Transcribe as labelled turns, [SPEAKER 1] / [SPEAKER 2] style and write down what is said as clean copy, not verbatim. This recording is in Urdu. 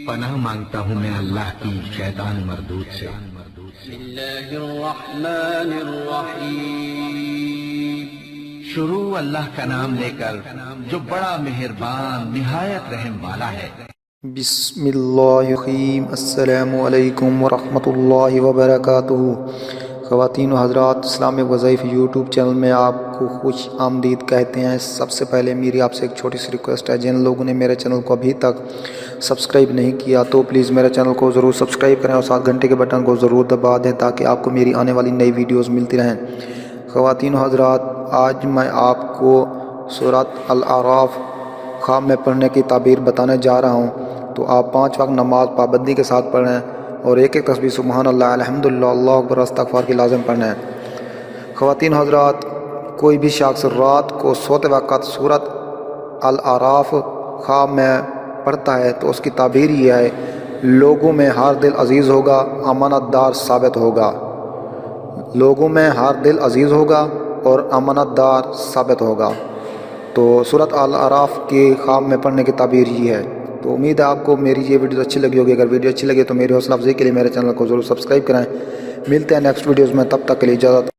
[SPEAKER 1] پناہ مانگتا ہوں میں اللہ کی شیطان مردود سے۔
[SPEAKER 2] بسم اللہ الرحمن الرحیم۔
[SPEAKER 1] شروع اللہ کا نام لے کر جو بڑا مہربان نہایت رحم والا ہے۔
[SPEAKER 3] بسم اللہ الرحیم۔ السلام علیکم ورحمۃ اللہ وبرکاتہ۔ خواتین و حضرات، اسلامک وظائف یوٹیوب چینل میں آپ کو خوش آمدید کہتے ہیں۔ سب سے پہلے میری آپ سے ایک چھوٹی سی ریکویسٹ ہے، جن لوگوں نے میرے چینل کو ابھی تک سبسکرائب نہیں کیا تو پلیز میرے چینل کو ضرور سبسکرائب کریں اور ساتھ گھنٹے کے بٹن کو ضرور دبا دیں تاکہ آپ کو میری آنے والی نئی ویڈیوز ملتی رہیں۔ خواتین و حضرات، آج میں آپ کو سورۃ الاعراف خواب میں پڑھنے کی تعبیر بتانے جا رہا ہوں، تو آپ 5 وقت نماز پابندی کے ساتھ پڑھیں اور ایک ایک تسبیح سبحان اللہ، الحمدللہ، اللہ اکبر، استغفار کی لازم پڑھنا ہے۔ خواتین و حضرات، کوئی بھی شخص رات کو سوتے وقت سورۃ الاعراف خواب میں پڑھتا ہے تو اس کی تعبیر یہ ہے: لوگوں میں ہر دل عزیز ہوگا، امانت دار ثابت ہوگا۔ لوگوں میں ہر دل عزیز ہوگا اور امانت دار ثابت ہوگا۔ تو سورۃ الاعراف کے خواب میں پڑھنے کی تعبیر یہ ہے۔ تو امید ہے آپ کو میری یہ ویڈیو اچھی لگی ہوگی۔ اگر ویڈیو اچھی لگے تو میری حوصلہ افزائی کے لیے میرے چینل کو ضرور سبسکرائب کریں۔ ملتے ہیں نیکسٹ ویڈیوز میں، تب تک کے لیے اجازت۔